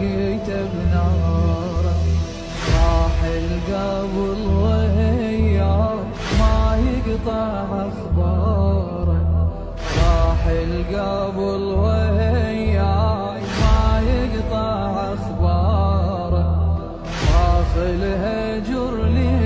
لقيته بناره، راح القبل وهياه ما يقطع اخباره، راح القبل وهياه ما يقطع اخباره، واصل هجر لي